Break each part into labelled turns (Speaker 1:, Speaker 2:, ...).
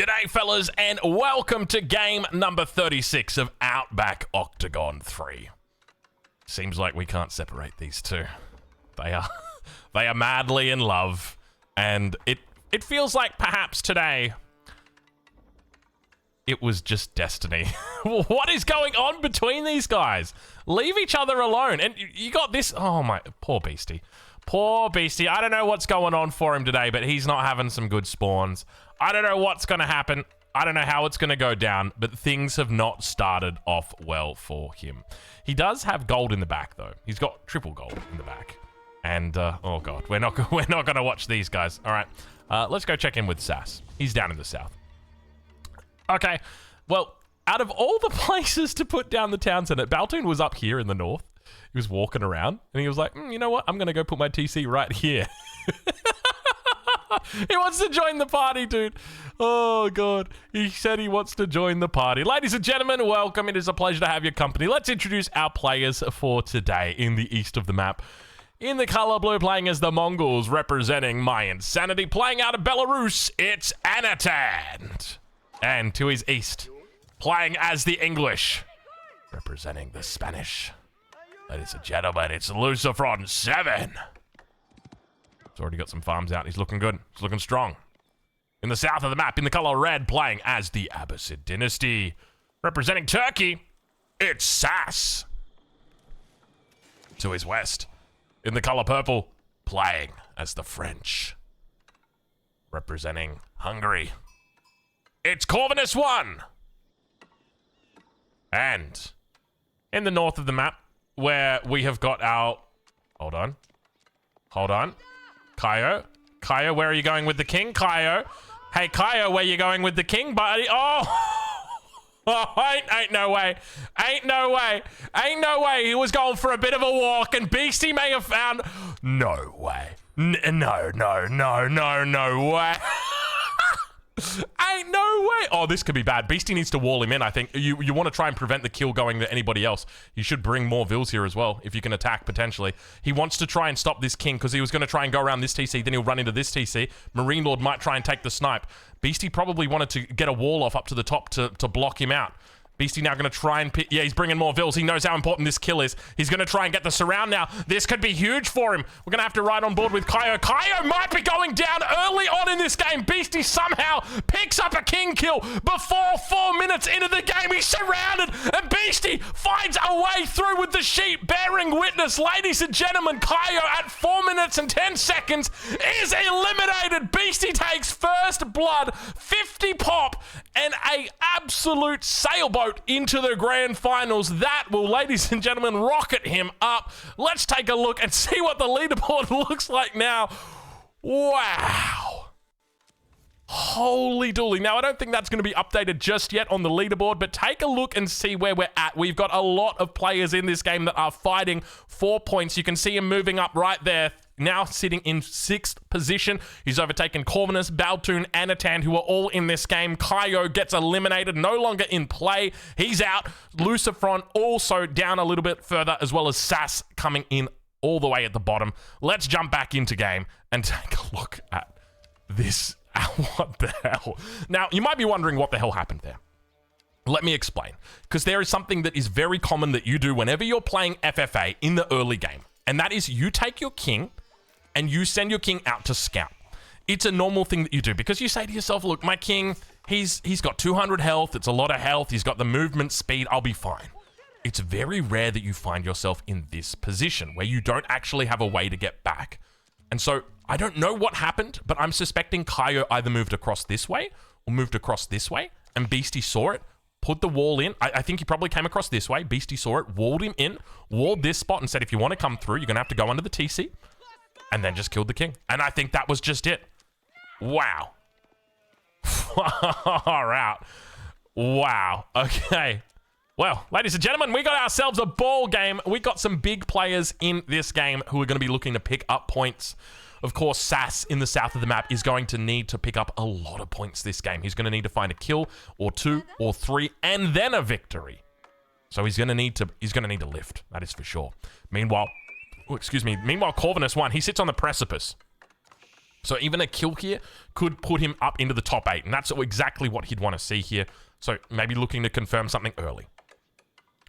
Speaker 1: G'day fellas and welcome to game number 36 of Outback Octagon 3. Seems like we can't separate these two. They are madly in love, and it feels like perhaps today it was just destiny. What is going on between these guys? Leave each other alone. And you got this. Oh my, poor Beastie. Poor Beastie. I don't know what's going on for him today, but he's not having some good spawns. I don't know what's going to happen. I don't know how it's going to go down, but things have not started off well for him. He does have gold in the back, though. He's got triple gold in the back. And, oh god, we're not going to watch these guys. All right, let's go check in with Sass. He's down in the south. Okay, well, out of all the places to put down the town center, Baltoon was up here in the north. He was walking around, and he was like, you know what? I'm going to go put my TC right here. He wants to join the party, dude. Oh, God. He said he wants to join the party. Ladies and gentlemen, welcome. It is a pleasure to have your company. Let's introduce our players for today in the east of the map. In the color blue, playing as the Mongols, representing my insanity. Playing out of Belarus, it's Anatan. And to his east, playing as the English, representing the Spanish. Ladies and gentlemen, it's Lucifron 7. He's already got some farms out. He's looking good. He's looking strong. In the south of the map, in the color red, playing as the Abbasid dynasty. Representing Turkey, it's Sass. To his west, in the color purple, playing as the French. Representing Hungary, it's Corvinus 1. And in the north of the map, where we have got our... Hold on. Kaio, where are you going with the king? Kaio. Hey, Kaio, where you going with the king, buddy? Oh, ain't no way. Ain't no way. He was going for a bit of a walk, and Beastie may have found... No way. No way. Ain't no way. Oh, this could be bad. Beastie needs to wall him in, I think. You want to try and prevent the kill going to anybody else. You should bring more vills here as well, if you can attack, potentially. He wants to try and stop this king, because he was going to try and go around this TC, then he'll run into this TC. Marine Lord might try and take the snipe. Beastie probably wanted to get a wall off up to the top to block him out. Beastie now going to try and... Yeah, he's bringing more vills. He knows how important this kill is. He's going to try and get the surround now. This could be huge for him. We're going to have to ride on board with Kaio. Kaio might be going down early on in this game. Beastie somehow picks up a king kill before 4 minutes into the game. He's surrounded, and Beastie finds a way through with the sheep, bearing witness. Ladies and gentlemen, Kaio at 4 minutes and 10 seconds is eliminated. Beastie takes first blood, 50 pop, and a absolute sailboat into the grand finals. That will, ladies and gentlemen, rocket him up. Let's take a look and see what the leaderboard looks like now. Wow. Holy dooly. Now, I don't think that's going to be updated just yet on the leaderboard, but take a look and see where we're at. We've got a lot of players in this game that are fighting for points. You can see him moving up right there, now sitting in 6th position. He's overtaken Corvinus, Baltoon, Anatan, who are all in this game. Kaio gets eliminated, no longer in play. He's out. Lucifron also down a little bit further, as well as Sass coming in all the way at the bottom. Let's jump back into game and take a look at this. What the hell? Now, you might be wondering what the hell happened there. Let me explain. Because there is something that is very common that you do whenever you're playing FFA in the early game. And that is you take your king and you send your king out to scout. It's a normal thing that you do because you say to yourself, look, my king, he's got 200 health. It's a lot of health. He's got the movement speed. I'll be fine. It's very rare that you find yourself in this position where you don't actually have a way to get back. And so I don't know what happened, but I'm suspecting Kaio either moved across this way or moved across this way, and Beastie saw it, put the wall in. I think he probably came across this way. Beastie saw it, walled him in, walled this spot, and said, if you want to come through, you're going to have to go under the TC, and then just killed the king. And I think that was just it. Wow. Far out. Wow. Okay. Well, ladies and gentlemen, we got ourselves a ball game. We got some big players in this game who are going to be looking to pick up points. Of course, Sass in the south of the map is going to need to pick up a lot of points this game. He's going to need to find a kill or 2 or 3 and then a victory. So he's going to need to lift. That is for sure. Meanwhile, Corvinus 1, he sits on the precipice. So even a kill here could put him up into the top 8, and that's exactly what he'd want to see here. So maybe looking to confirm something early.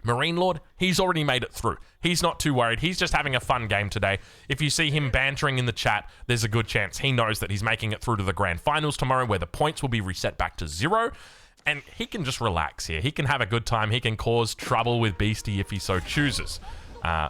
Speaker 1: Marine Lord, he's already made it through. He's not too worried. He's just having a fun game today. If you see him bantering in the chat, there's a good chance he knows that he's making it through to the grand finals tomorrow, where the points will be reset back to 0. And he can just relax here. He can have a good time. He can cause trouble with Beastie if he so chooses.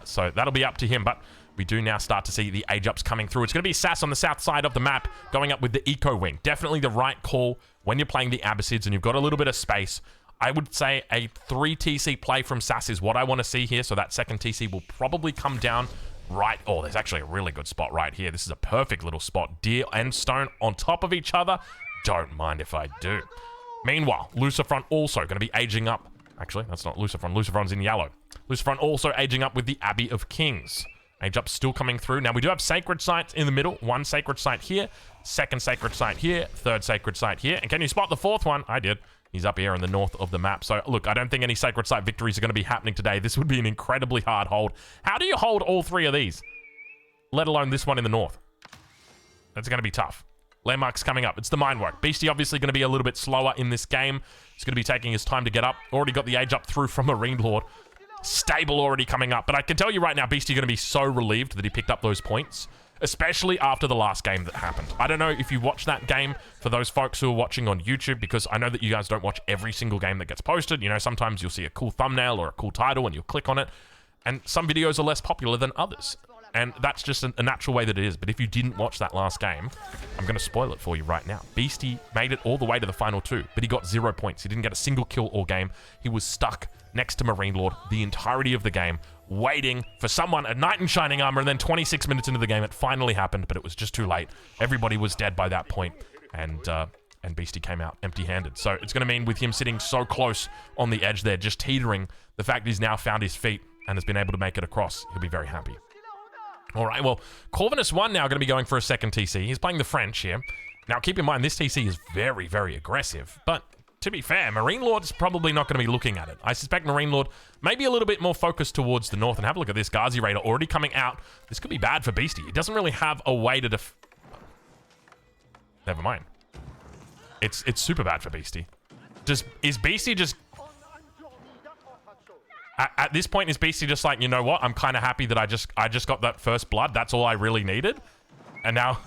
Speaker 1: So that'll be up to him. But we do now start to see the age-ups coming through. It's going to be Sass on the south side of the map, going up with the Eco Wing. Definitely the right call when you're playing the Abbasids and you've got a little bit of space. I would say a 3 TC play from Sass is what I want to see here. So that second TC will probably come down right. Oh, there's actually a really good spot right here. This is a perfect little spot. Deer and Stone on top of each other. Don't mind if I do. Meanwhile, Lucifron also going to be aging up. Actually, that's not Lucifron. Lucifron's in yellow. Lucifron also aging up with the Abbey of Kings. Age up still coming through. Now, we do have sacred sites in the middle. One sacred site here. Second sacred site here. Third sacred site here. And can you spot the fourth one? I did. He's up here in the north of the map. So, look, I don't think any sacred site victories are going to be happening today. This would be an incredibly hard hold. How do you hold all 3 of these? Let alone this one in the north. That's going to be tough. Landmark's coming up. It's the mine work. Beastie obviously going to be a little bit slower in this game. He's going to be taking his time to get up. Already got the age up through from Marine Lord. Stable already coming up. But I can tell you right now, Beastie going to be so relieved that he picked up those points, especially after the last game that happened. I don't know if you watched that game for those folks who are watching on YouTube, because I know that you guys don't watch every single game that gets posted. You know, sometimes you'll see a cool thumbnail or a cool title and you'll click on it. And some videos are less popular than others. And that's just a natural way that it is. But if you didn't watch that last game, I'm going to spoil it for you right now. Beastie made it all the way to the final 2, but he got 0 points. He didn't get a single kill all game. He was stuck next to Marine Lord the entirety of the game, waiting for someone, a knight in shining armor, and then 26 minutes into the game, it finally happened, but it was just too late. Everybody was dead by that point, and Beastie came out empty-handed. So it's going to mean with him sitting so close on the edge there, just teetering, the fact he's now found his feet and has been able to make it across, he'll be very happy. All right, well, Corvinus 1 now going to be going for a second TC. He's playing the French here. Now, keep in mind, this TC is very, very aggressive. But to be fair, Marine Lord's probably not going to be looking at it. I suspect Marine Lord may be a little bit more focused towards the north. And have a look at this. Ghazi Raider already coming out. This could be bad for Beastie. He doesn't really have a way to Never mind. It's super bad for Beastie. Is Beastie just... At this point, is Beastie just like, you know what? I'm kind of happy that I just got that first blood. That's all I really needed. And now,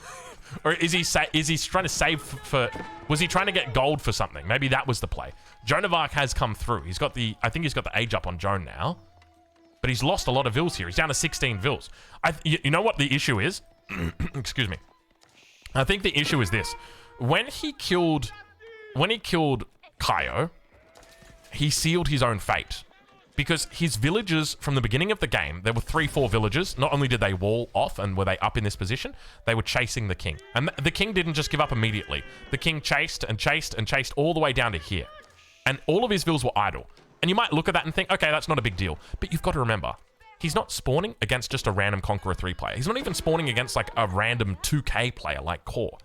Speaker 1: or is he trying to save for? Was he trying to get gold for something? Maybe that was the play. Joan of Arc has come through. I think he's got the age up on Joan now, but he's lost a lot of vills here. He's down to 16 vills. You know what the issue is? Excuse me. I think the issue is this: when he killed Kaio, he sealed his own fate. Because his villagers, from the beginning of the game, there were 3-4 villagers. Not only did they wall off and were they up in this position, they were chasing the king. And the king didn't just give up immediately. The king chased and chased and chased all the way down to here. And all of his vills were idle. And you might look at that and think, okay, that's not a big deal. But you've got to remember, he's not spawning against just a random Conqueror 3 player. He's not even spawning against like a random 2K player like Core.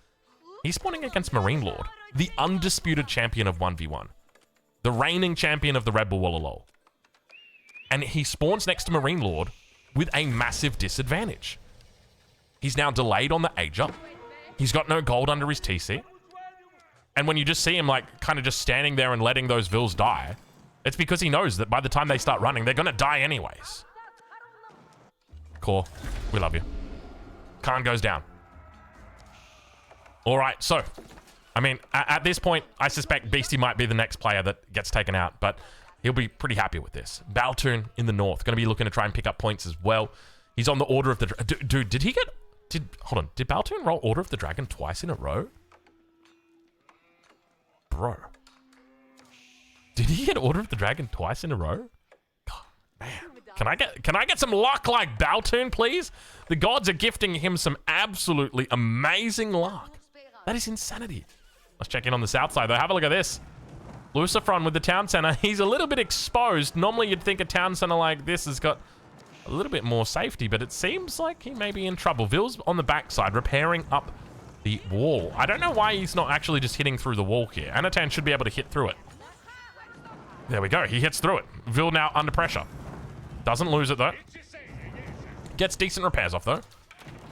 Speaker 1: He's spawning against Marine Lord, the undisputed champion of 1v1. The reigning champion of the Red Bull Wololol. And he spawns next to Marine Lord with a massive disadvantage. He's now delayed on the age up. He's got no gold under his TC. And when you just see him like kind of just standing there and letting those vills die, it's because he knows that by the time they start running, they're going to die anyways. Core, we love you. Khan goes down. All right, so, I mean, at this point, I suspect Beastie might be the next player that gets taken out, but he'll be pretty happy with this. Baltoon in the north. Going to be looking to try and pick up points as well. He's on the Order of the... Dude, did he get... Hold on. Did Baltoon roll Order of the Dragon twice in a row? Bro. Did he get Order of the Dragon twice in a row? God, man. Can I get some luck like Baltoon, please? The gods are gifting him some absolutely amazing luck. That is insanity. Let's check in on the south side, though. Have a look at this. Lucifron with the town center. He's a little bit exposed. Normally, you'd think a town center like this has got a little bit more safety, but it seems like he may be in trouble. Vill's on the backside, repairing up the wall. I don't know why he's not actually just hitting through the wall here. Anatan should be able to hit through it. There we go. He hits through it. Vil now under pressure. Doesn't lose it, though. Gets decent repairs off, though.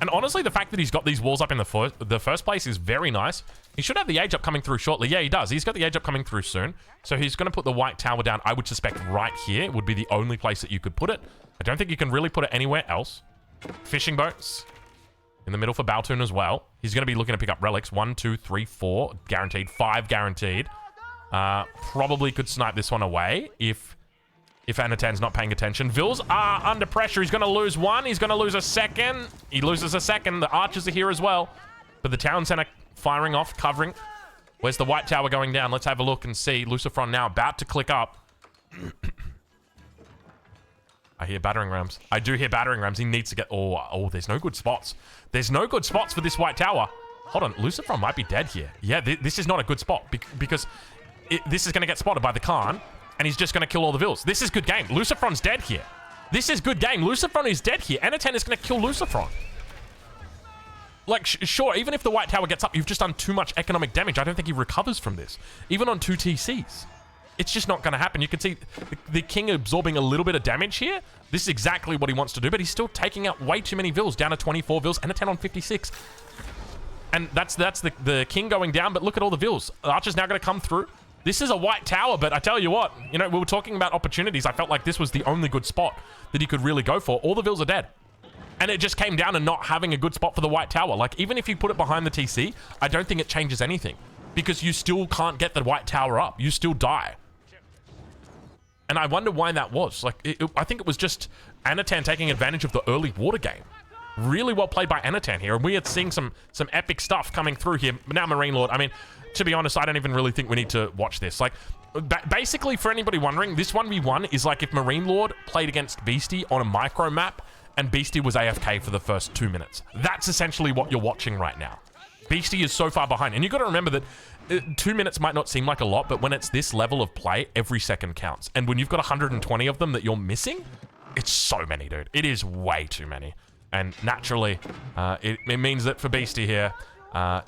Speaker 1: And honestly, the fact that he's got these walls up in the first place is very nice. He should have the age up coming through shortly. Yeah, he does. He's got the age up coming through soon. So he's going to put the white tower down. I would suspect right here would be the only place that you could put it. I don't think you can really put it anywhere else. Fishing boats in the middle for Baltun as well. He's going to be looking to pick up relics. 1, 2, 3, 4 guaranteed. 5 guaranteed. Probably could snipe this one away if Anatan's not paying attention. Vils are under pressure. He's going to lose one. He's going to lose a second. He loses a second. The archers are here as well. But the town center firing off, covering. Where's the white tower going down? Let's have a look and see. Lucifron now about to click up. I hear battering rams. I do hear battering rams. He needs to get... Oh, there's no good spots. There's no good spots for this white tower. Hold on. Lucifron might be dead here. Yeah, this is not a good spot because this is going to get spotted by the Khan, and he's just going to kill all the Vils. This is good game. Lucifron's dead here. This is good game. Lucifron is dead here. Anatan is going to kill Lucifron. Like, sure, even if the white tower gets up, you've just done too much economic damage. I don't think he recovers from this. Even on 2 TCs. It's just not going to happen. You can see the king absorbing a little bit of damage here. This is exactly what he wants to do, but he's still taking out way too many Vils, down to 24 Vils and a 10 on 56. And that's the king going down, but look at all the Vils. Archer's now going to come through. This is a white tower, but I tell you what, you know, we were talking about opportunities. I felt like this was the only good spot that he could really go for. All the Vils are dead. And it just came down to not having a good spot for the white tower. Like, even if you put it behind the TC, I don't think it changes anything. Because you still can't get the white tower up. You still die. And I wonder why that was. Like, I think it was just Anatan taking advantage of the early water game. Really well played by Anatan here. And we are seeing some epic stuff coming through here. Now, Marine Lord, I mean, to be honest, I don't even really think we need to watch this. Like, basically, for anybody wondering, this 1v1 is like if Marine Lord played against Beastie on a micro map and Beastie was AFK for the first 2 minutes. That's essentially what you're watching right now. Beastie is so far behind. And you've got to remember that 2 minutes might not seem like a lot, but when it's this level of play, every second counts. And when you've got 120 of them that you're missing, it's so many, dude. It is way too many. And naturally, it means that for Beastie here,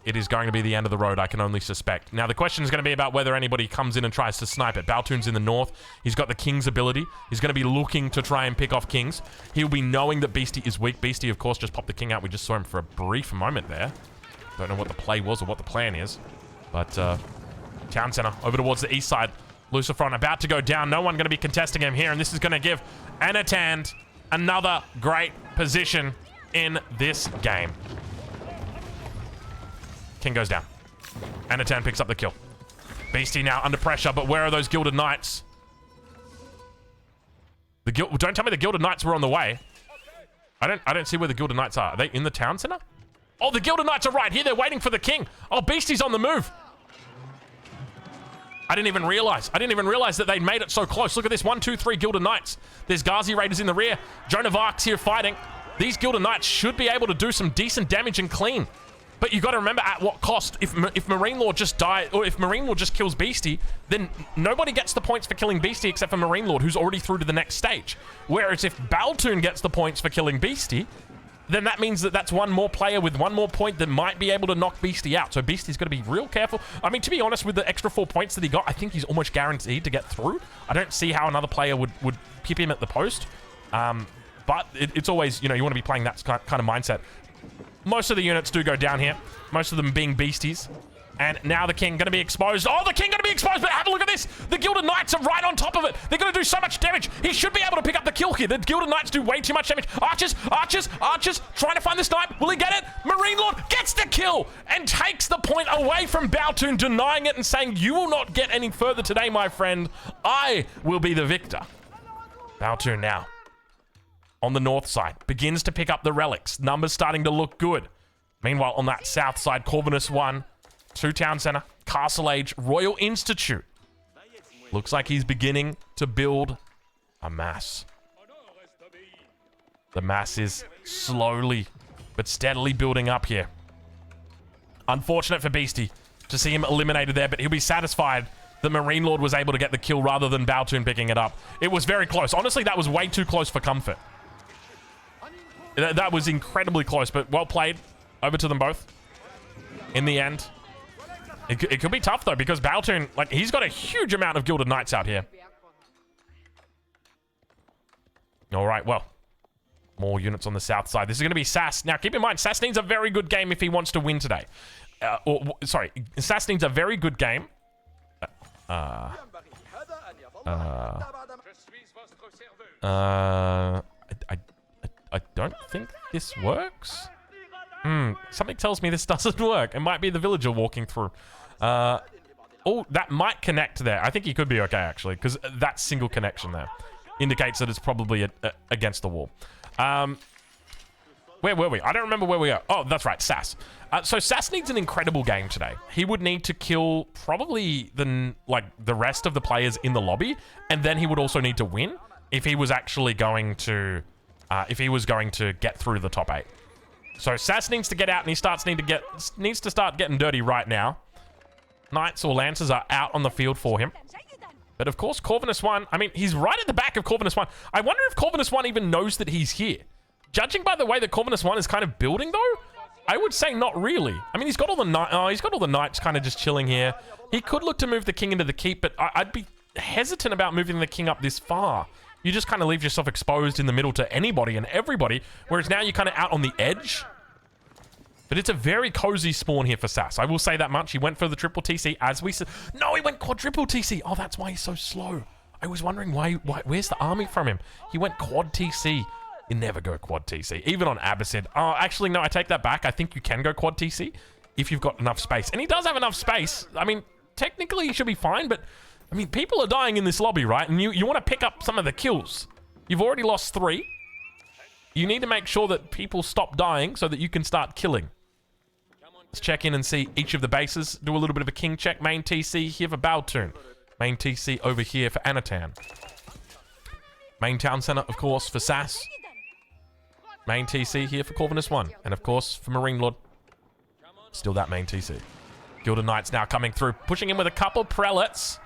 Speaker 1: it is going to be the end of the road, I can only suspect. Now, the question is going to be about whether anybody comes in and tries to snipe it. Baltun's in the north. He's got the king's ability. He's going to be looking to try and pick off kings. He'll be knowing that Beastie is weak. Beastie, of course, just popped the king out. We just saw him for a brief moment there. Don't know what the play was or what the plan is. But town center over towards the east side. Lucifron about to go down. No one going to be contesting him here. And this is going to give Anatan another great position in this game. King goes down. Anatan picks up the kill. Beastie now under pressure, but where are those Gilded Knights? Don't tell me the Gilded Knights were on the way. I don't see where the Gilded Knights are. Are they in the town center? Oh, the Gilded Knights are right here. They're waiting for the king. Oh, Beastie's on the move. I didn't even realize. I didn't even realize that they'd made it so close. Look at this. 1, 2, 3 Gilded Knights. There's Ghazi Raiders in the rear. Joan of Arc's here fighting. These Gilded Knights should be able to do some decent damage and clean. But you got to remember at what cost. If Marine Lord just dies, or if Marine Lord just kills Beastie, then nobody gets the points for killing Beastie except for Marine Lord, who's already through to the next stage. Whereas if Baltun gets the points for killing Beastie, then that means that that's one more player with one more point that might be able to knock Beastie out. So Beastie's got to be real careful. I mean, to be honest, with the extra 4 points that he got, I think he's almost guaranteed to get through. I don't see how another player would pip him at the post. But it's always, you know, you want to be playing that kind of mindset. Most of the units do go down here. Most of them being beasties. And now the king going to be exposed. Oh, the king going to be exposed, but have a look at this. The Gilded Knights are right on top of it. They're going to do so much damage. He should be able to pick up the kill here. The Gilded Knights do way too much damage. Archers, archers, archers, trying to find the snipe. Will he get it? Marine Lord gets the kill and takes the point away from Baltun, denying it and saying, you will not get any further today, my friend. I will be the victor. Baltun now on the north side begins to pick up the relics. Numbers starting to look good. Meanwhile, on that south side, Corvinus 1, 2 Town Center, Castle Age, Royal Institute. Looks like he's beginning to build a mass. The mass is slowly but steadily building up here. Unfortunate for Beastie to see him eliminated there, but he'll be satisfied that Marine Lord was able to get the kill rather than Baltun picking it up. It was very close. Honestly, that was way too close for comfort. That was incredibly close, but well played. Over to them both. In the end. It could be tough, though, because Baltun, like, he's got a huge amount of Gilded Knights out here. All right, well. More units on the south side. This is going to be Sass. Now, keep in mind, Sass needs a very good game if he wants to win today. Sorry, Sass needs a very good game. I don't think this works. Something tells me this doesn't work. It might be the villager walking through. Oh, that might connect there. I think he could be okay, actually, because that single connection there indicates that it's probably against the wall. Where were we? I don't remember where we are. Oh, that's right, Sass. So Sass needs an incredible game today. He would need to kill probably the rest of the players in the lobby, and then he would also need to win if he was actually going to get through the top 8. So Sass needs to get out, and he needs to start getting dirty right now. Knights or Lancers are out on the field for him. But of course, Corvinus 1, I mean, he's right at the back of Corvinus 1. I wonder if Corvinus 1 even knows that he's here. Judging by the way that Corvinus 1 is kind of building, though, I would say not really. I mean, he's got all the knights kind of just chilling here. He could look to move the king into the keep, but I'd be hesitant about moving the king up this far. You just kind of leave yourself exposed in the middle to anybody and everybody, whereas now you're kind of out on the edge. But it's a very cozy spawn here for Sass. I will say that much. He went for the triple TC as we said. No, he went quadruple TC. Oh, that's why he's so slow. I was wondering why where's the army from him? He went quad TC. You never go quad TC, even on Abbasid. Oh, actually, no, I take that back. I think you can go quad TC if you've got enough space. And he does have enough space. I mean, technically, he should be fine, but, I mean, people are dying in this lobby, right? And you want to pick up some of the kills. You've already lost 3. You need to make sure that people stop dying so that you can start killing. Let's check in and see each of the bases. Do a little bit of a king check. Main TC here for Baltun. Main TC over here for Anatan. Main town center, of course, for Sass. Main TC here for Corvinus 1. And, of course, for Marine Lord. Still that main TC. Gilded Knights now coming through. Pushing in with a couple prelates.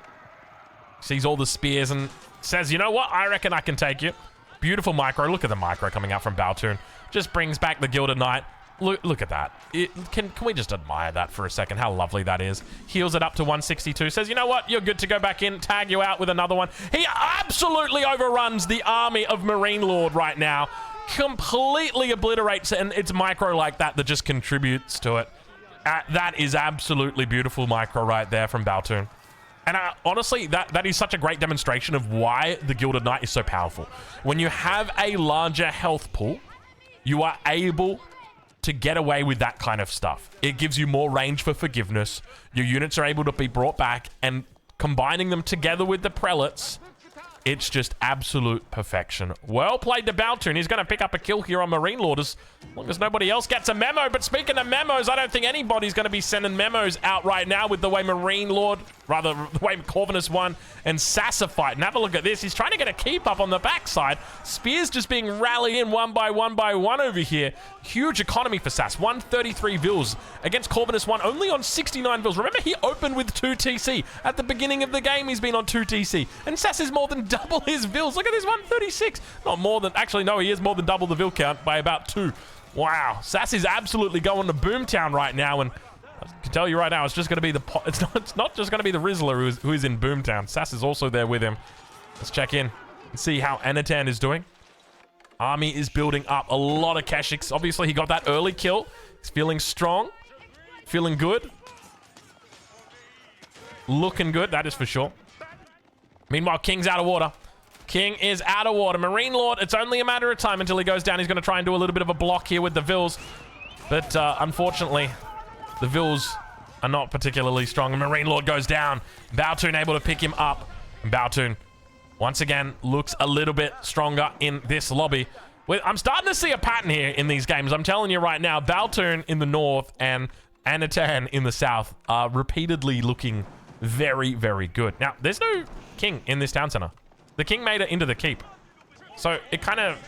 Speaker 1: Sees all the spears and says, you know what? I reckon I can take you. Beautiful micro. Look at the micro coming out from Baltun. Just brings back the Gilded Knight. Look at that. Can we just admire that for a second? How lovely that is. Heals it up to 162. Says, you know what? You're good to go back in. Tag you out with another one. He absolutely overruns the army of Marine Lord right now. Completely obliterates it, and it's micro like that just contributes to it. That is absolutely beautiful micro right there from Baltun. And honestly, that is such a great demonstration of why the Gilded Knight is so powerful. When you have a larger health pool, you are able to get away with that kind of stuff. It gives you more range for forgiveness. Your units are able to be brought back, and combining them together with the prelates, it's just absolute perfection. Well played to Baltun. He's going to pick up a kill here on Marine Lord as long as nobody else gets a memo. But speaking of memos, I don't think anybody's going to be sending memos out right now with the way Marine Lord, rather the way Corvinus 1 and Sassa fight. And have a look at this. He's trying to get a keep up on the backside. Spears just being rallied in one by one over here. Huge economy for Sass. 133 vils against Corvinus 1, only on 69 vils. Remember, he opened with 2 TC. At the beginning of the game, he's been on 2 TC. And Sass is more than double his vils. Look at this, 136. Not more than, actually, no, he is more than double the vil count by about 2. Wow. Sass is absolutely going to Boomtown right now. And I can tell you right now, it's just going to be it's not just going to be the Rizzler who is in Boomtown. Sass is also there with him. Let's check in and see how Anatan is doing. Army is building up. A lot of Keshiks. Obviously, he got that early kill. He's feeling strong. Feeling good. Looking good, that is for sure. Meanwhile, King's out of water. King is out of water. Marine Lord, it's only a matter of time until he goes down. He's going to try and do a little bit of a block here with the Vils. But unfortunately, the Vils are not particularly strong. And Marine Lord goes down. Baltun able to pick him up. And Baltun, once again, looks a little bit stronger in this lobby. I'm starting to see a pattern here in these games. I'm telling you right now, Baltun in the north and Anatan in the south are repeatedly looking very, very good. Now, there's no king in this town center. The king made it into the keep. So it kind of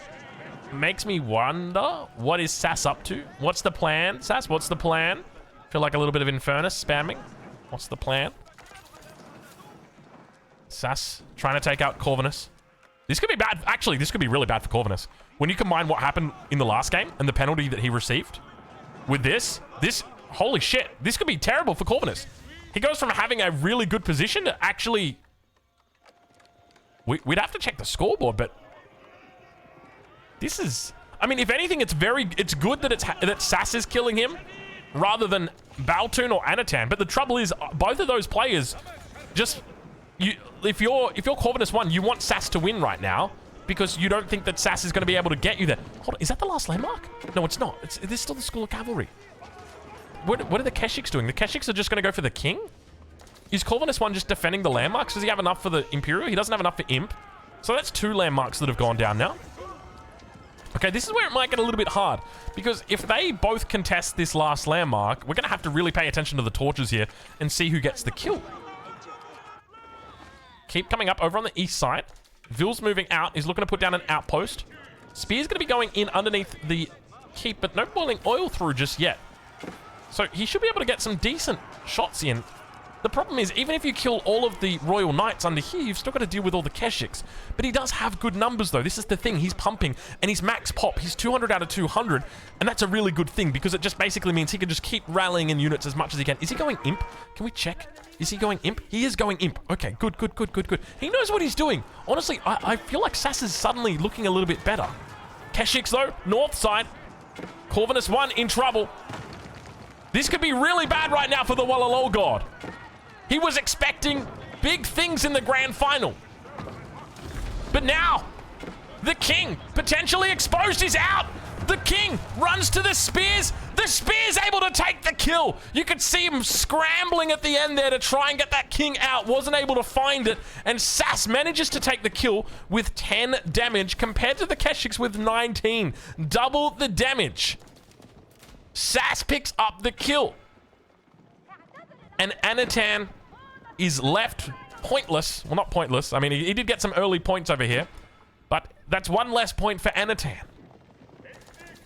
Speaker 1: makes me wonder, what is Sass up to? What's the plan? Sass, what's the plan? Feel like a little bit of Infernus spamming. What's the plan? Sass trying to take out Corvinus. This could be bad. Actually, this could be really bad for Corvinus. When you combine what happened in the last game and the penalty that he received with this, holy shit, this could be terrible for Corvinus. He goes from having a really good position to actually... We'd have to check the scoreboard, but... This is... I mean, if anything, it's good that that Sass is killing him rather than Baltoon or Anatan. But the trouble is, both of those players just if you're Corvinus 1, you want Sass to win right now because you don't think that Sass is going to be able to get you there. Hold on, is that the last landmark? No, it's not. There's still the School of Cavalry. What are the Keshiks doing? The Keshiks are just going to go for the king? Is Corvinus 1 just defending the landmarks? Does he have enough for the Imperial? He doesn't have enough for Imp. So that's 2 landmarks that have gone down now. Okay, this is where it might get a little bit hard. Because if they both contest this last landmark, we're going to have to really pay attention to the torches here and see who gets the kill. Keep coming up over on the east side. Vil's moving out. He's looking to put down an outpost. Spear's going to be going in underneath the keep, but no boiling oil through just yet. So he should be able to get some decent shots in. The problem is, even if you kill all of the Royal Knights under here, you've still got to deal with all the Keshiks. But he does have good numbers, though. This is the thing. He's pumping, and he's max pop. He's 200 out of 200, and that's a really good thing, because it just basically means he can just keep rallying in units as much as he can. Is he going Imp? Can we check? Is he going Imp? He is going Imp. Okay, good. He knows what he's doing. Honestly, I feel like Sass is suddenly looking a little bit better. Keshiks, though, north side. Corvinus 1 in trouble. This could be really bad right now for the Wallalol God. He was expecting big things in the grand final. But now, the king, potentially exposed, is out. The king runs to the spears. The spear's able to take the kill. You could see him scrambling at the end there to try and get that king out. Wasn't able to find it. And Sass manages to take the kill with 10 damage compared to the Keshiks with 19. Double the damage. Sass picks up the kill. And Anatan is left pointless. Well, not pointless. I mean, he did get some early points over here. But that's 1 less point for Anatan.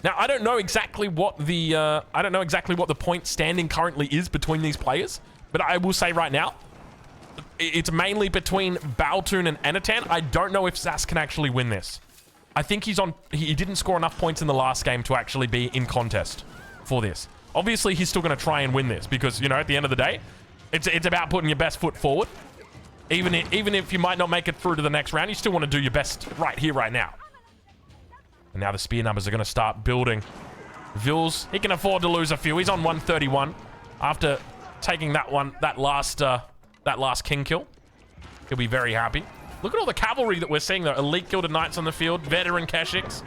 Speaker 1: Now, I don't know exactly what the point standing currently is between these players, but I will say right now, it's mainly between Baltoon and Anatan. I don't know if Sass can actually win this. I think he didn't score enough points in the last game to actually be in contest for this. Obviously, he's still going to try and win this because, you know, at the end of the day, it's about putting your best foot forward. Even if you might not make it through to the next round, you still want to do your best right here, right now. And now the spear numbers are going to start building. Vils, he can afford to lose a few. He's on 131 after taking that last king kill. He'll be very happy. Look at all the cavalry that we're seeing, though. Elite Gilded Knights on the field, veteran Keshiks.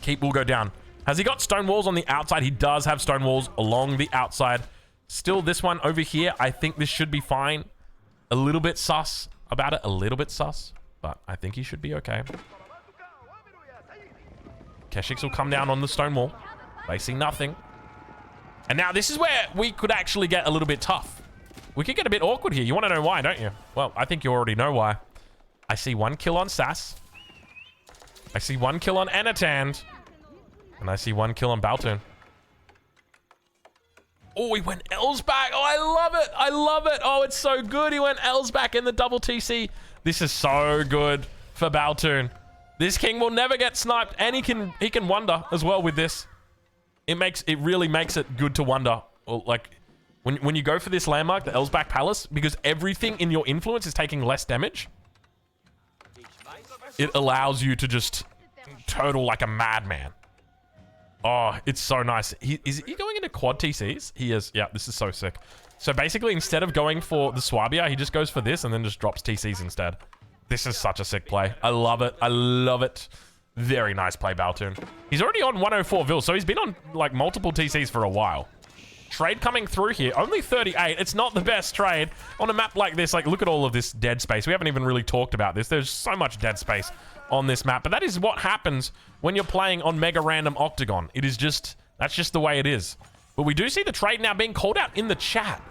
Speaker 1: Keep will go down. Has he got stone walls on the outside? He does have stone walls along the outside. Still, this one over here, I think this should be fine. A little bit sus about it. A little bit sus. But I think he should be okay. Keshiks will come down on the stone wall. They see nothing. And now this is where we could actually get a little bit tough. We could get a bit awkward here. You want to know why, don't you? Well, I think you already know why. I see 1 kill on Sass. I see 1 kill on Anatan. And I see 1 kill on Baltoon. Oh, he went Elsback. Oh, I love it. I love it. Oh, it's so good. He went Elsback in the double TC. This is so good for Baltoon. This king will never get sniped, and he can wonder as well with this. It really makes it good to wonder. Like when you go for this landmark, the Elsback Palace, because everything in your influence is taking less damage. It allows you to just total like a madman. Oh, it's so nice. Is he going into quad TCs? He is. Yeah, this is so sick. So basically, instead of going for the Swabia, he just goes for this and then just drops TCs instead. This is such a sick play. I love it. I love it. Very nice play, Baltoon. He's already on 104 Vil, so he's been on like multiple TCs for a while. Trade coming through here. Only 38. It's not the best trade. On a map like this, like look at all of this dead space. We haven't even really talked about this. There's so much dead space on this map. But that is what happens when you're playing on Mega Random Octagon. It is just, that's just the way it is. But we do see the trade now being called out in the chat.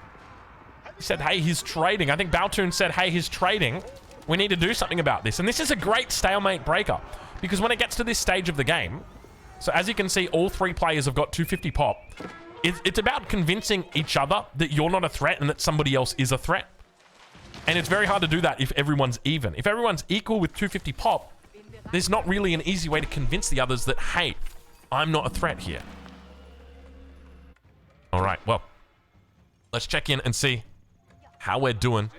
Speaker 1: He said, hey, he's trading. I think Baltoon said, hey, he's trading. We need to do something about this. And this is a great stalemate breaker. Because when it gets to this stage of the game, so as you can see, all 3 players have got 250 pop. It's about convincing each other that you're not a threat and that somebody else is a threat. And it's very hard to do that if everyone's even. If everyone's equal with 250 pop, there's not really an easy way to convince the others that, hey, I'm not a threat here. All right, well, let's check in and see how we're doing.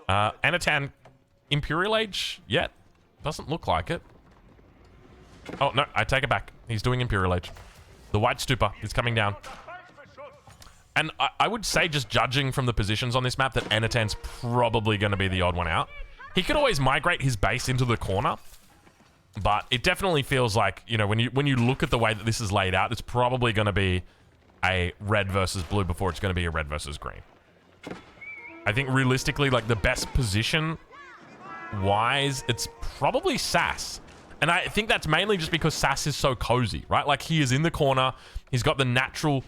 Speaker 1: Anatan, Imperial Age yet? Doesn't look like it. Oh, no, I take it back. He's doing Imperial Age. The White Stupa is coming down. And I would say, just judging from the positions on this map, that Anatan's probably going to be the odd one out. He could always migrate his base into the corner, but it definitely feels like, you know, when you look at the way that this is laid out, it's probably going to be a red versus blue before it's going to be a red versus green. I think realistically, like, the best position wise, it's probably Sass. And I think that's mainly just because Sass is so cozy, right? Like, he is in the corner. He's got the natural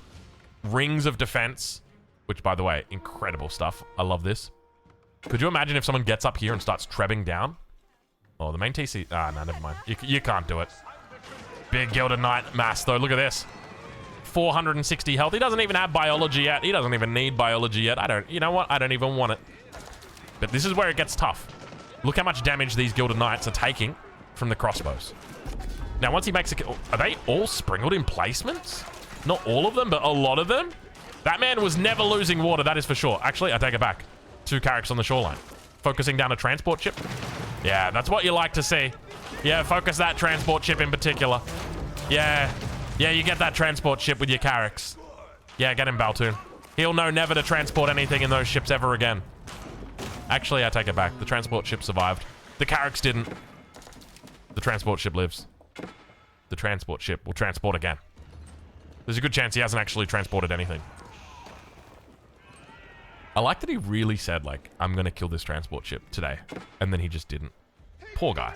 Speaker 1: rings of defense, which, by the way, incredible stuff. I love this. Could you imagine if someone gets up here and starts trebbing down? Oh, the main TC... Ah, no, never mind. You can't do it. Big Gilded Knight mass, though. Look at this. 460 health. He doesn't even have biology yet. He doesn't even need biology yet. You know what? I don't even want it. But this is where it gets tough. Look how much damage these Gilded Knights are taking from the crossbows. Now, once he makes a... Are they all sprinkled in placements? Not all of them, but a lot of them? That man was never losing water, that is for sure. Actually, I take it back. 2 carracks on the shoreline. Focusing down a transport ship. Yeah, that's what you like to see. Yeah, focus that transport ship in particular. Yeah. Yeah, you get that transport ship with your carracks. Yeah, get him, Baltoon. He'll know never to transport anything in those ships ever again. Actually, I take it back. The transport ship survived. The carracks didn't. The transport ship lives. The transport ship will transport again. There's a good chance he hasn't actually transported anything. I like that he really said, like, I'm going to kill this transport ship today. And then he just didn't. Poor guy.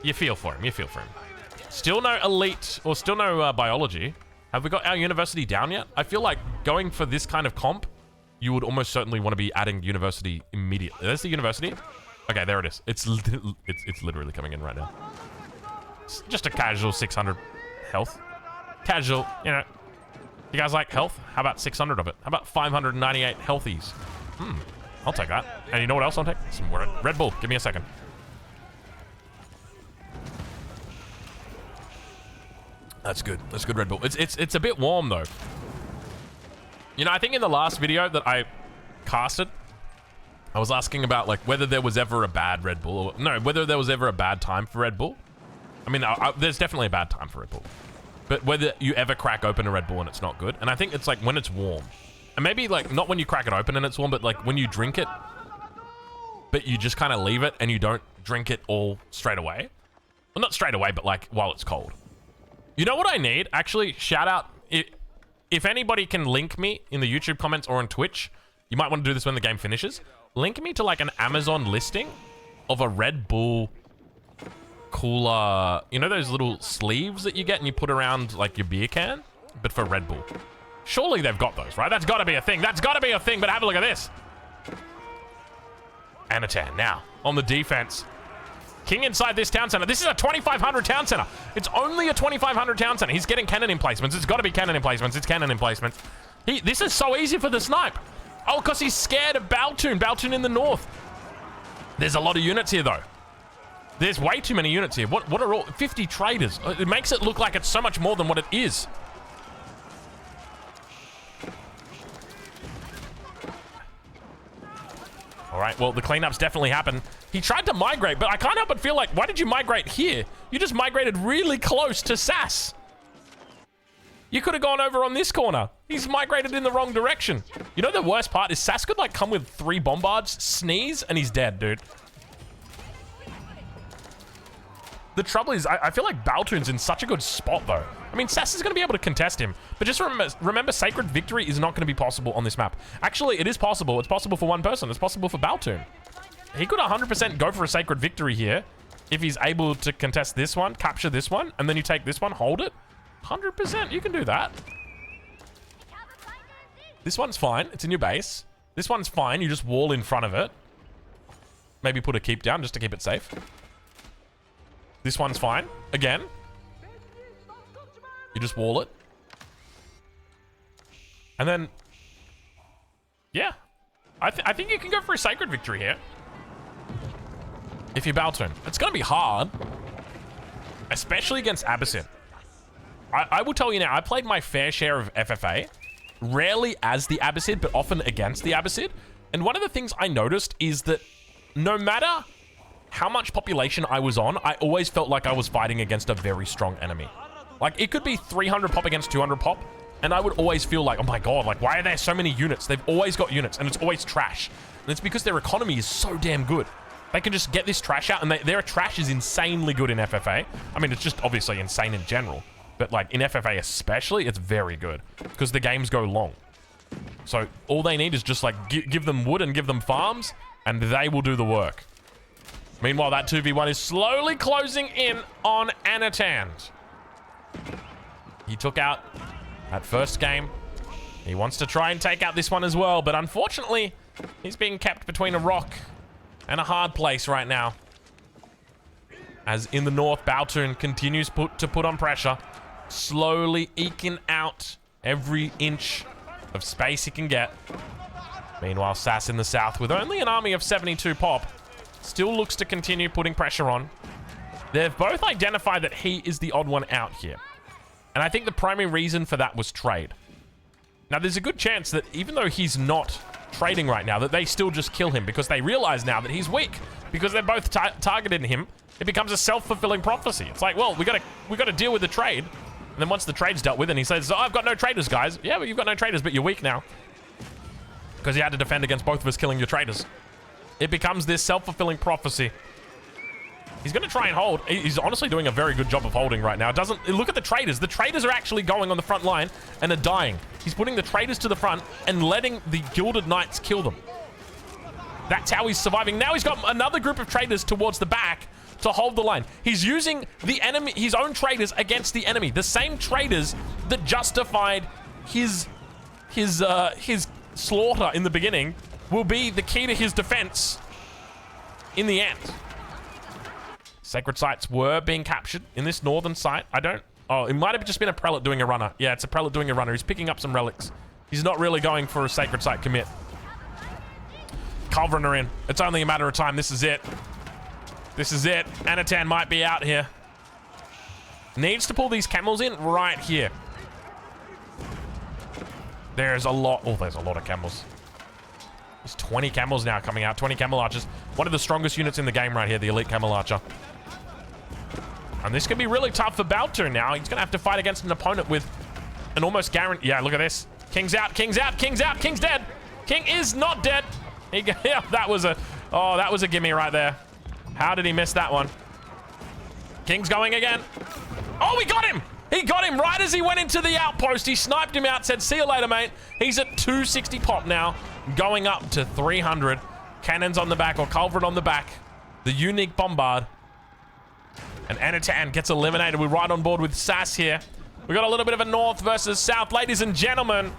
Speaker 1: You feel for him. You feel for him. Still no elite, or still no biology. Have we got our university down yet? I feel like going for this kind of comp, you would almost certainly want to be adding university immediately. There's the university. Okay, there it is. It's literally coming in right now. It's just a casual 600 health. Casual, you know. You guys like health? How about 600 of it? How about 598 healthies? I'll take that. And you know what else I'll take? Some Red Bull. Give me a second. That's good. That's good Red Bull. It's a bit warm though. You know, I think in the last video that I casted, I was asking about like whether there was ever a bad Red Bull, or no, whether there was ever a bad time for Red Bull. I mean, there's definitely a bad time for Red Bull. But whether you ever crack open a Red Bull and it's not good. And I think it's like when it's warm. And maybe like not when you crack it open and it's warm, but like when you drink it, but you just kind of leave it and you don't drink it all straight away. Well, not straight away, but like while it's cold. You know what I need? Actually, shout out. If anybody can link me in the YouTube comments or on Twitch, you might want to do this when the game finishes. Link me to like an Amazon listing of a Red Bull cooler. You know those little sleeves that you get and you put around like your beer can? But for Red Bull. Surely they've got those, right? That's got to be a thing. That's got to be a thing, but have a look at this. Anatan now on the defense. King inside this town center. This is a 2,500 town center. It's only a 2,500 town center. He's getting cannon emplacements. It's got to be cannon emplacements. It's cannon emplacements. This is so easy for the snipe. Oh, because he's scared of Baltoon. Baltoon in the north. There's a lot of units here, though. There's way too many units here. What are all... 50 traders. It makes it look like it's so much more than what it is. All right, well, the cleanup's definitely happened. He tried to migrate, but I can't help but feel like, why did you migrate here? You just migrated really close to Sass. You could have gone over on this corner. He's migrated in the wrong direction. You know the worst part is Sass could like come with 3 bombards, sneeze, and he's dead, dude. The trouble is, I feel like Baltoon's in such a good spot, though. I mean, Sass is going to be able to contest him, but just remember, Sacred Victory is not going to be possible on this map. Actually, it is possible. It's possible for one person. It's possible for Baltoon. He could 100% go for a Sacred Victory here if he's able to contest this one, capture this one, and then you take this one, hold it. 100%, you can do that. This one's fine. It's in your base. This one's fine. You just wall in front of it. Maybe put a keep down just to keep it safe. This one's fine. Again. You just wall it. And then... yeah. I think you can go for a Sacred Victory here. If you're Baltoon. It's going to be hard. Especially against Abbasid. I will tell you now, I played my fair share of FFA. Rarely as the Abbasid, but often against the Abbasid. And one of the things I noticed is that no matter how much population I was on, I always felt like I was fighting against a very strong enemy. Like, it could be 300 pop against 200 pop, and I would always feel like, oh my god, like, why are there so many units? They've always got units, and it's always trash. And it's because their economy is so damn good. They can just get this trash out, and their trash is insanely good in FFA. I mean, it's just obviously insane in general. But, like, in FFA especially, it's very good. Because the games go long. So, all they need is just, like, give them wood and give them farms, and they will do the work. Meanwhile, that 2v1 is slowly closing in on Anatan. He took out that first game. He wants to try and take out this one as well, but unfortunately, he's being kept between a rock and a hard place right now. As in the north, Baltoon continues to put on pressure, slowly eking out every inch of space he can get. Meanwhile, Sass in the south, with only an army of 72 pop, still looks to continue putting pressure on. They've both identified that he is the odd one out here. And I think the primary reason for that was trade. Now, there's a good chance that even though he's not trading right now, that they still just kill him because they realize now that he's weak. Because they're both targeting him, it becomes a self-fulfilling prophecy. It's like, well, we gotta deal with the trade. And then once the trade's dealt with, and he says, oh, I've got no traders, guys. Yeah, but you've got no traders, but you're weak now. Because you had to defend against both of us killing your traders. It becomes this self-fulfilling prophecy. He's going to try and hold. He's honestly doing a very good job of holding right now. Look at the traders. The traders are actually going on the front line and are dying. He's putting the traders to the front and letting the Gilded Knights kill them. That's how he's surviving. Now he's got another group of traders towards the back to hold the line. He's using the enemy, his own traders against the enemy. The same traders that justified his slaughter in the beginning will be the key to his defense in the end. Sacred sites were being captured in this northern site. Oh, it might have just been a prelate doing a runner. Yeah, it's a prelate doing a runner. He's picking up some relics. He's not really going for a sacred site commit. Culverin are in. It's only a matter of time. This is it. This is it. Anatan might be out here. Needs to pull these camels in right here. There's a lot. Oh, there's a lot of camels. There's 20 camels now coming out. 20 camel archers. One of the strongest units in the game right here, the elite camel archer. And this can be really tough for Baltoon now. He's going to have to fight against an opponent with an almost guarantee. Yeah, look at this. King's out, King's out, King's out, King's dead. King is not dead. Yeah, that was a gimme right there. How did he miss that one? King's going again. Oh, we got him. He got him right as he went into the outpost. He sniped him out, said, see you later, mate. He's at 260 pop now, going up to 300. Cannons on the back, or Culverin on the back. The unique bombard. And Anatan gets eliminated. We're right on board with Sass here. We got a little bit of a north versus south. Ladies and gentlemen,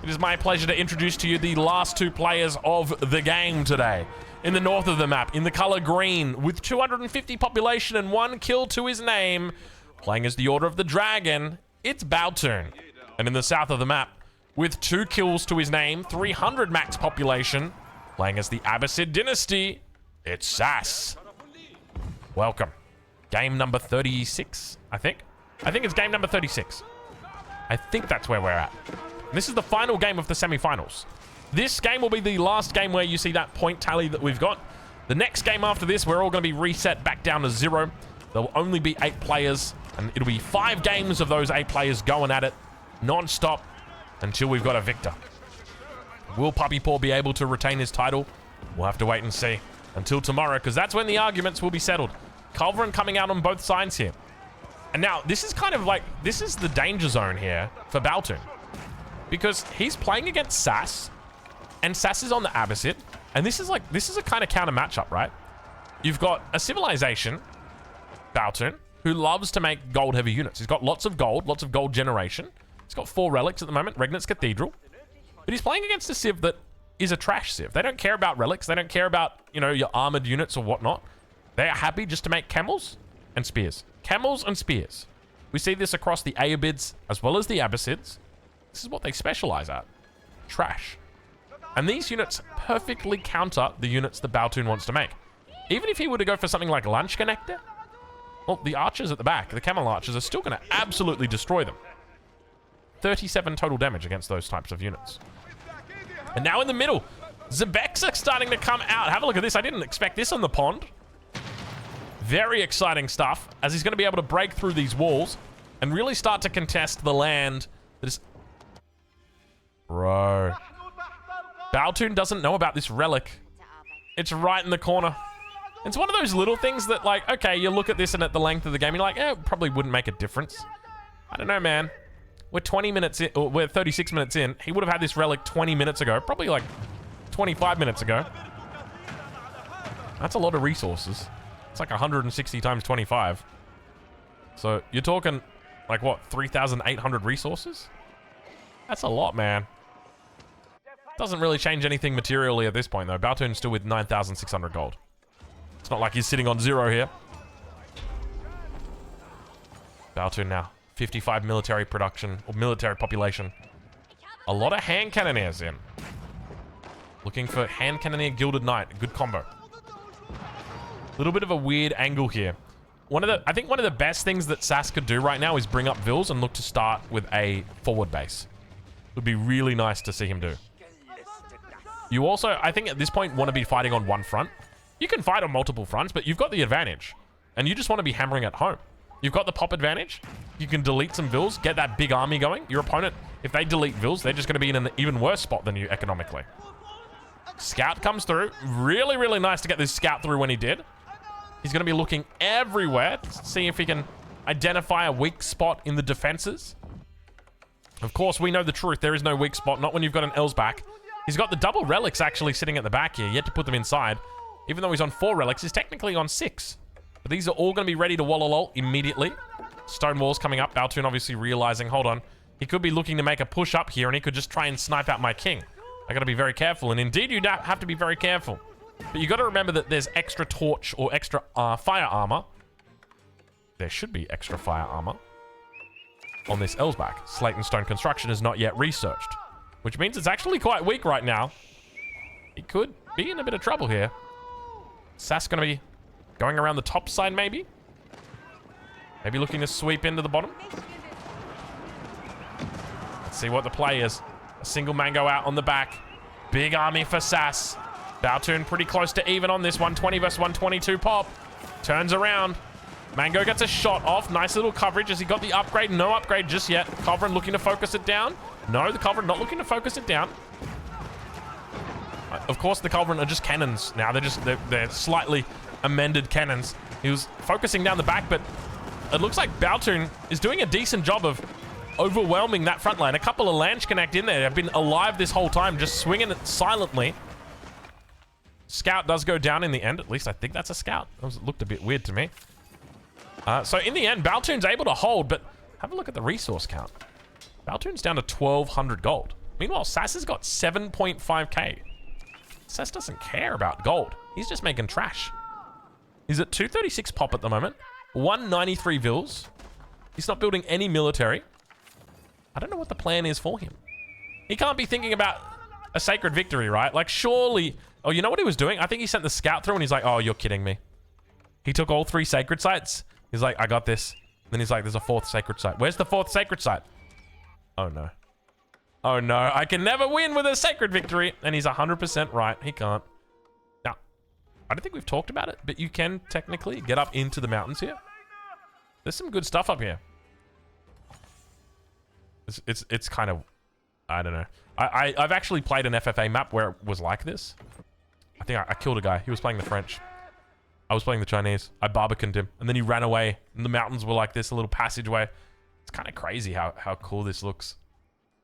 Speaker 1: it is my pleasure to introduce to you the last two players of the game today. In the north of the map, in the color green, with 250 population and 1 kill to his name, playing as the Order of the Dragon, it's Baltoon. And in the south of the map, with 2 kills to his name, 300 max population, playing as the Abbasid dynasty, it's Sass. Welcome. Game number 36, I think. I think it's game number 36. I think that's where we're at. This is the final game of the semi-finals. This game will be the last game where you see that point tally that we've got. The next game after this, we're all going to be reset back down to 0. There will only be 8 players, and it'll be 5 games of those 8 players going at it non-stop until we've got a victor. Will Puppy Paw be able to retain his title? We'll have to wait and see until tomorrow, because that's when the arguments will be settled. Culverin coming out on both sides here. And now, this is kind of like, this is the danger zone here for Baltoon. Because he's playing against Sass, and Sass is on the Abbasid, and this is a kind of counter matchup, right? You've got a civilization, Baltoon, who loves to make gold-heavy units. He's got lots of gold generation. He's got 4 relics at the moment, Regnant's Cathedral. But he's playing against a civ that is a trash civ. They don't care about relics. They don't care about, you know, your armored units or whatnot. They are happy just to make camels and spears. Camels and spears. We see this across the Ayyubids as well as the Abbasids. This is what they specialize at. Trash. And these units perfectly counter the units that Baltoon wants to make. Even if he were to go for something like Lunch Connector, well, the archers at the back, the camel archers, are still going to absolutely destroy them. 37 total damage against those types of units. And now in the middle, Zebex are starting to come out. Have a look at this. I didn't expect this on the pond. Very exciting stuff, as he's going to be able to break through these walls and really start to contest the land that is... Bro. Baltoon doesn't know about this relic. It's right in the corner. It's one of those little things that, like, okay, you look at this and at the length of the game, you're like, it probably wouldn't make a difference. I don't know, man. We're 20 minutes in, or we're 36 minutes in. He would have had this relic 20 minutes ago, probably like 25 minutes ago. That's a lot of resources. It's like 160 times 25. So you're talking like what, 3,800 resources? That's a lot, man. Doesn't really change anything materially at this point, though. Baltoon's still with 9,600 gold. It's not like he's sitting on 0 here. Baltoon now. 55 military production, or military population. A lot of hand cannoneers in. Looking for hand cannoneer Gilded Knight. Good combo. A little bit of a weird angle here. I think one of the best things that Sass could do right now is bring up Vils and look to start with a forward base. It would be really nice to see him do. You also, I think at this point, want to be fighting on one front. You can fight on multiple fronts, but you've got the advantage. And you just want to be hammering at home. You've got the pop advantage. You can delete some Vils, get that big army going. Your opponent, if they delete Vils, they're just going to be in an even worse spot than you economically. Scout comes through. Really, really nice to get this scout through when he did. He's going to be looking everywhere to see if he can identify a weak spot in the defenses. Of course, we know the truth. There is no weak spot, not when you've got an Elsbach. He's got the double relics actually sitting at the back here, yet to put them inside. Even though he's on 4 relics, he's technically on 6. But these are all going to be ready to wallolol immediately. Stone walls coming up. Baltoon obviously realizing, hold on, he could be looking to make a push up here, and he could just try and snipe out my king. I got to be very careful, and indeed you have to be very careful. But you got to remember that there's extra torch or extra fire armor. There should be extra fire armor on this Elsbach. Slate and stone construction is not yet researched, which means it's actually quite weak right now. He could be in a bit of trouble here. Sass going to be going around the top side, maybe? Maybe looking to sweep into the bottom? Let's see what the play is. A single mango out on the back. Big army for Sass. Baltoon pretty close to even on this. 120 versus 122 pop. Turns around. Mango gets a shot off. Nice little coverage. Has he got the upgrade? No upgrade just yet. Culverin looking to focus it down. No, the Culverin not looking to focus it down. Of course, the Culverin are just cannons now. They're slightly amended cannons. He was focusing down the back, but it looks like Baltoon is doing a decent job of overwhelming that front line. A couple of Lange Connect in there have been alive this whole time, just swinging it silently. Scout does go down in the end. At least I think that's a scout. It looked a bit weird to me. So in the end, Baltoon's able to hold, but have a look at the resource count. Baltoon's down to 1,200 gold. Meanwhile, Sass has got 7.5k. Sass doesn't care about gold. He's just making trash. He's at 236 pop at the moment. 193 Vils. He's not building any military. I don't know what the plan is for him. He can't be thinking about a sacred victory, right? Like, surely... Oh, you know what he was doing? I think he sent the scout through and he's like, oh, you're kidding me. He took all 3 sacred sites. He's like, I got this. Then he's like, there's a 4th sacred site. Where's the 4th sacred site? Oh, no. Oh, no. I can never win with a sacred victory. And he's 100% right. He can't. Now, I don't think we've talked about it, but you can technically get up into the mountains here. There's some good stuff up here. It's kind of... I don't know. I've actually played an FFA map where it was like this. I think I killed a guy. He was playing the French. I was playing the Chinese. I barbicaned him. And then he ran away. And the mountains were like this, a little passageway. It's kind of crazy how cool this looks.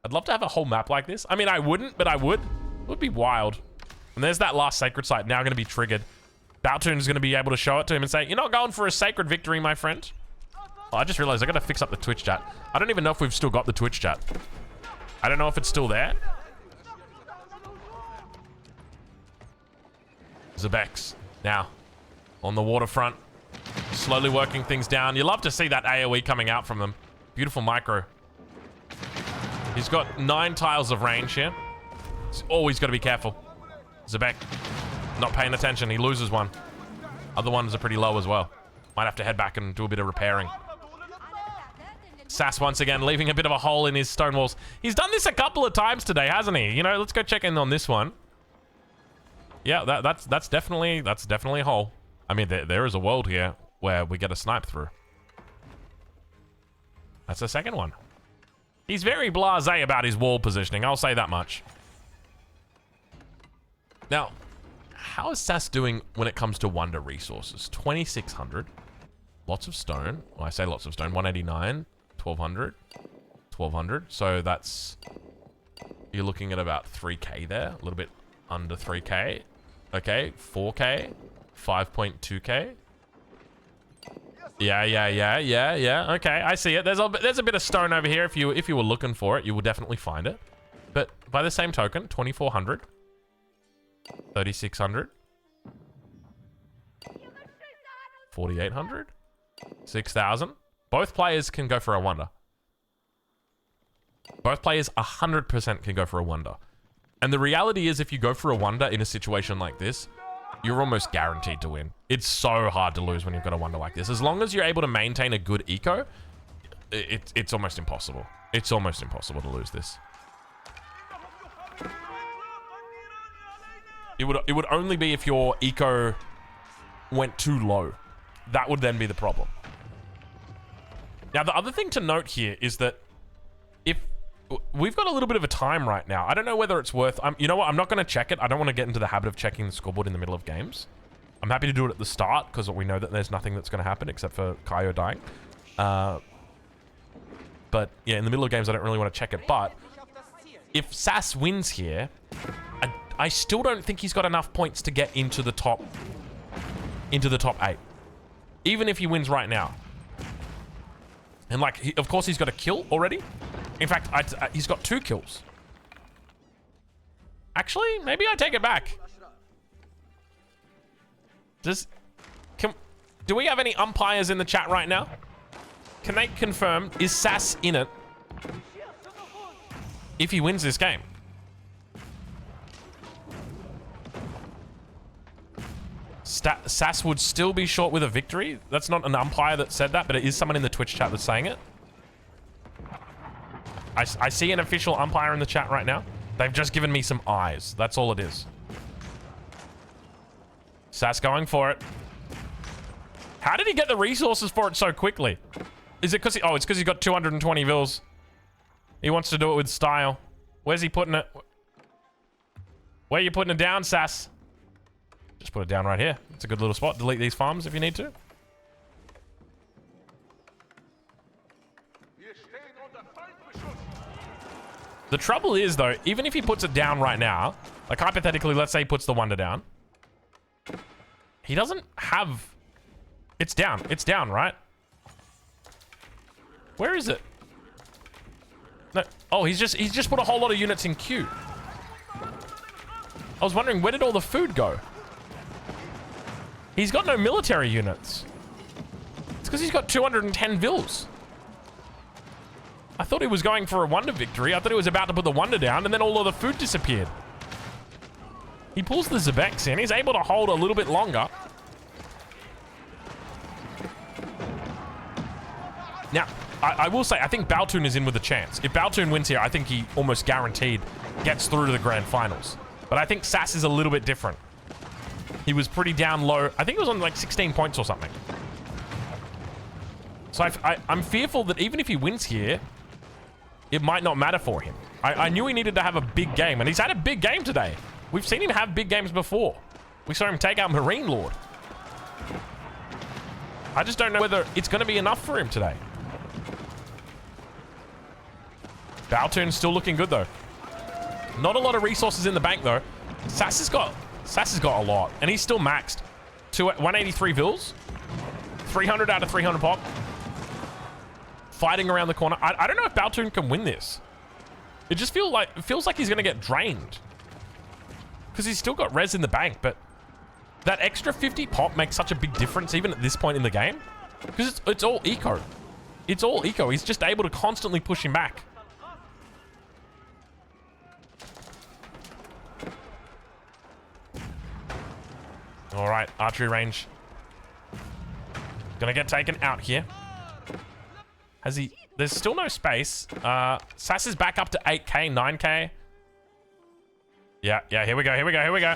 Speaker 1: I'd love to have a whole map like this. I mean, I wouldn't, but I would. It would be wild. And there's that last sacred site now going to be triggered. Baltoon's going to be able to show it to him and say, you're not going for a sacred victory, my friend. Oh, I just realized I got to fix up the Twitch chat. I don't even know if we've still got the Twitch chat. I don't know if it's still there. Zebex now on the waterfront, slowly working things down. You love to see that AoE coming out from them. Beautiful micro. He's got 9 tiles of range here. He's always got to be careful. Zebek not paying attention. He loses one. Other ones are pretty low as well. Might have to head back and do a bit of repairing. Sass once again leaving a bit of a hole in his stone walls. He's done this a couple of times today, hasn't he? You know, let's go check in on this one. Yeah, that's definitely a hole. I mean, there is a world here. where we get a snipe through. That's the second one. He's very blasé about his wall positioning, I'll say that much. Now, how is Sass doing when it comes to wonder resources? 2,600. Lots of stone. Well, I say lots of stone. 189, 1,200, 1,200. So that's... You're looking at about 3k there. A little bit under 3k. Okay, 4k. 5.2k. Yeah. Okay, I see it. There's a bit of stone over here. If you were looking for it, you will definitely find it. But by the same token, 2,400. 3,600. 4,800. 6,000. Both players can go for a wonder. Both players 100% can go for a wonder. And the reality is, if you go for a wonder in a situation like this, you're almost guaranteed to win. It's so hard to lose when you've got a wonder like this. As long as you're able to maintain a good eco, it's almost impossible. It's almost impossible to lose this. It would only be if your eco went too low. That would then be the problem. Now, the other thing to note here is that if we've got a little bit of a time right now, I don't know whether it's worth... you know what? I'm not going to check it. I don't want to get into the habit of checking the scoreboard in the middle of games. I'm happy to do it at the start because we know that there's nothing that's going to happen except for Kaio dying. But yeah, in the middle of games, I don't really want to check it. But if Sass wins here, I still don't think he's got enough points to get into the top 8. Even if he wins right now. And like, of course he's got a kill already. In fact, he's got 2 kills. Actually, maybe I take it back. Do we have any umpires in the chat right now? Can they confirm, is Sass in it if he wins this game? Sass would still be short with a victory. That's not an umpire that said that, but it is someone in the Twitch chat that's saying it. I see an official umpire in the chat right now. They've just given me some eyes. That's all it is. Sass going for it. How did he get the resources for it so quickly? Is it because he... Oh, it's because he's got 220 vils. He wants to do it with style. Where's he putting it? Where are you putting it down, Sass? Just put it down right here. It's a good little spot. Delete these farms if you need to. The trouble is, though, even if he puts it down right now, like hypothetically, let's say he puts the wonder down. He doesn't have... It's down. It's down, right? Where is it? No. Oh, he's just put a whole lot of units in queue. I was wondering, where did all the food go? He's got no military units. It's because he's got 210 vils. I thought he was going for a wonder victory. I thought he was about to put the wonder down, and then all of the food disappeared. He pulls the Zebex in. He's able to hold a little bit longer. Now, I will say, I think Baltoon is in with a chance. If Baltoon wins here, I think he almost guaranteed gets through to the grand finals. But I think Sass is a little bit different. He was pretty down low. I think it was on like 16 points or something. So I'm fearful that even if he wins here, it might not matter for him. I knew he needed to have a big game, and he's had a big game today. We've seen him have big games before. We saw him take out Marine Lord. I just don't know whether it's going to be enough for him today. Baltoon's still looking good, though. Not a lot of resources in the bank, though. Sass has got a lot, and he's still maxed. 183 vils. 300 out of 300 pop. Fighting around the corner. I don't know if Baltoon can win this. It just feels like he's going to get drained. Because he's still got res in the bank, but that extra 50 pop makes such a big difference even at this point in the game. Because it's all eco. It's all eco. He's just able to constantly push him back. All right, archery range. Gonna get taken out here. Has he... There's still no space. Sass is back up to 8k, 9k. Yeah, here we go.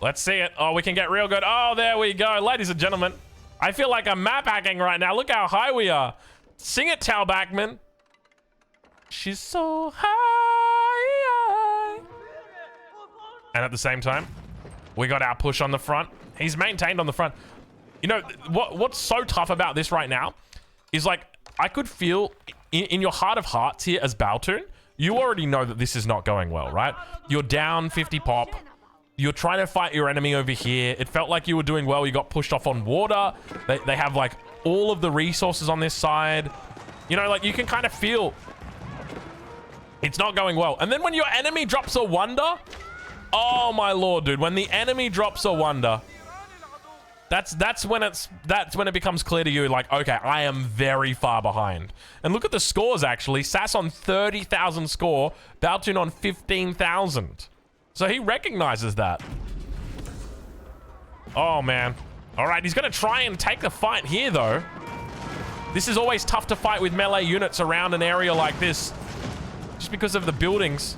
Speaker 1: Let's see it. Oh, we can get real good. Oh, there we go. Ladies and gentlemen, I feel like I'm map hacking right now. Look how high we are. Sing it, Tal Backman. She's so high. And at the same time, we got our push on the front. He's maintained on the front. You know, what's so tough about this right now is like, I could feel in your heart of hearts here as Baltoon, you already know that this is not going well, right? You're down 50 pop. You're trying to fight your enemy over here. It felt like you were doing well. You got pushed off on water. They have like all of the resources on this side. You know, like you can kind of feel it's not going well. And then when your enemy drops a wonder, oh my lord, dude. When the enemy drops a wonder, that's when it becomes clear to you, like, okay, I am very far behind. And look at the scores, actually. Sass on 30,000 score, Baltoon on 15,000. So he recognizes that. Oh, man. All right, he's going to try and take the fight here, though. This is always tough to fight with melee units around an area like this, just because of the buildings.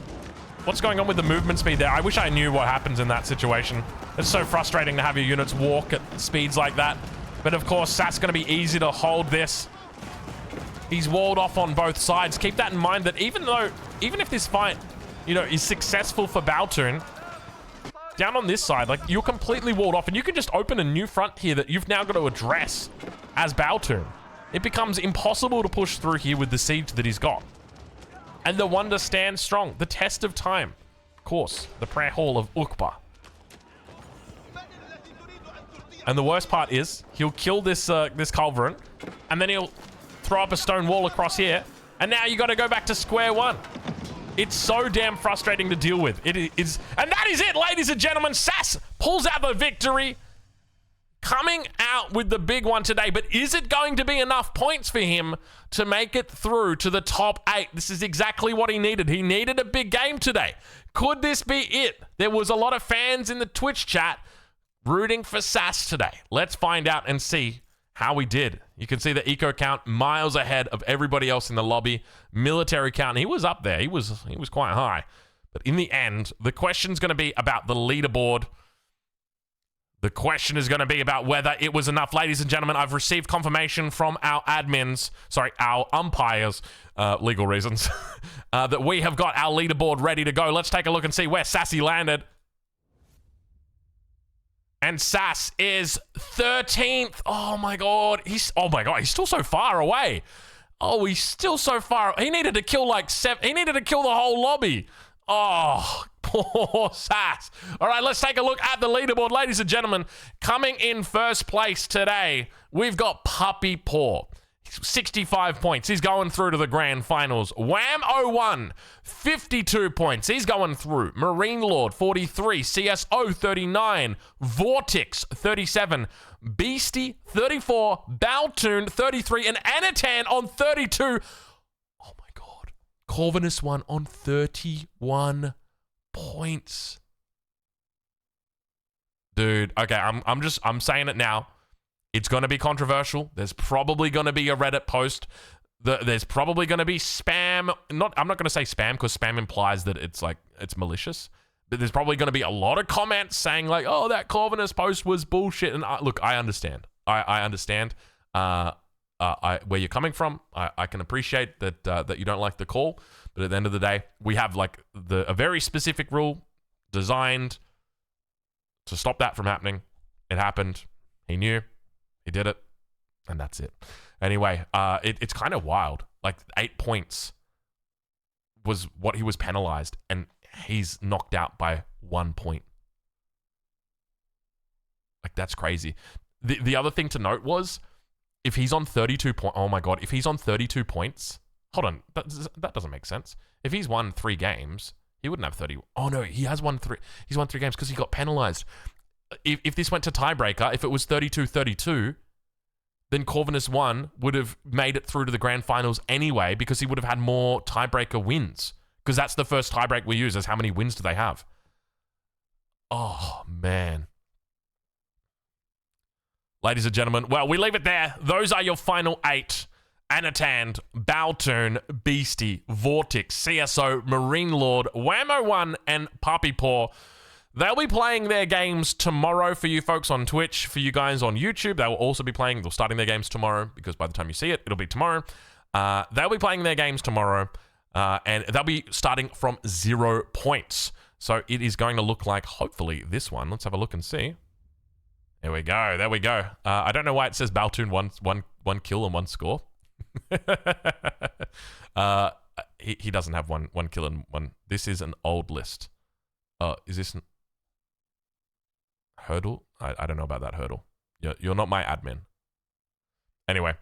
Speaker 1: What's going on with the movement speed there? I wish I knew what happens in that situation. It's so frustrating to have your units walk at speeds like that. But of course, Sass going to be easy to hold this. He's walled off on both sides. Keep that in mind that even if this fight, you know, is successful for Baltoon, down on this side, like, you're completely walled off and you can just open a new front here that you've now got to address as Baltoon. It becomes impossible to push through here with the siege that he's got. And the wonder stands strong. The test of time. Of course, the prayer hall of Uqba. And the worst part is, he'll kill this this culverin, and then he'll throw up a stone wall across here, and now you got to go back to square one. It's so damn frustrating to deal with. It is, and that is it, ladies and gentlemen. Sass pulls out the victory, coming out with the big one today. But is it going to be enough points for him to make it through to the top 8? This is exactly what he needed. He needed a big game today. Could this be it? There was a lot of fans in the Twitch chat rooting for Sass today. Let's find out and see how we did. You can see the eco count miles ahead of everybody else in the lobby. Military count, he was up there. He was quite high. But in the end, the question's going to be about the leaderboard. The question is going to be about whether it was enough. Ladies and gentlemen, I've received confirmation from our admins, sorry, our umpires, legal reasons, that we have got our leaderboard ready to go. Let's take a look and see where Sassy landed. And Sass is 13th. Oh my god. He's still so far away. Oh, he's still so far. He needed to kill like 7. He needed to kill the whole lobby. Oh, poor Sass. All right, let's take a look at the leaderboard. Ladies and gentlemen, coming in first place today, we've got Puppy Paw. 65 points. He's going through to the grand finals. Wham01, 52 points. He's going through. Marine Lord, 43. CSO, 39. Vortex, 37. Beastie, 34. Baltoon, 33. And Anatan on 32. Oh my god. Corvinus 1 on 31 points. Dude, okay, I'm saying it now. It's going to be controversial. There's probably going to be a Reddit post. There's probably going to be spam. I'm not going to say spam because spam implies that it's malicious. But there's probably going to be a lot of comments saying like, "Oh, that Corvinus post was bullshit." And look, I understand. I understand where you're coming from. I can appreciate that you don't like the call. But at the end of the day, we have like a very specific rule designed to stop that from happening. It happened. He knew. He did it, and that's it. Anyway, it's kind of wild. Like 8 points was what he was penalized, and he's knocked out by 1 point. Like, that's crazy. The other thing to note was, if he's on 32 points, oh my god, if he's on 32 points, hold on, that doesn't make sense. If he's won 3 games, he wouldn't have 30. Oh no, he has won 3. He's won 3 games because he got penalized. If this went to tiebreaker, if it was 32-32, then Corvinus 1 would have made it through to the grand finals anyway because he would have had more tiebreaker wins. Because that's the first tiebreak we use, is how many wins do they have. Oh, man. Ladies and gentlemen, well, we leave it there. Those are your final 8. Anatan, Baltoon, Beastie, Vortex, CSO, Marine Lord, Whammo1, and Puppy Paw. They'll be playing their games tomorrow for you folks on Twitch. For you guys on YouTube, they will also be playing. They're starting their games tomorrow because by the time you see it, it'll be tomorrow. They'll be playing their games tomorrow, and they'll be starting from 0 points. So it is going to look like, hopefully, this one. Let's have a look and see. There we go. There we go. I don't know why it says Baltoon one kill and 1 score. He doesn't have one kill and 1. This is an old list. Is this hurdle? I don't know about that hurdle. You're not my admin. Anyway,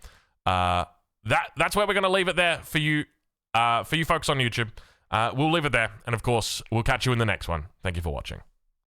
Speaker 1: that's where we're gonna leave it there for you folks on YouTube. We'll leave it there, and of course, we'll catch you in the next one. Thank you for watching.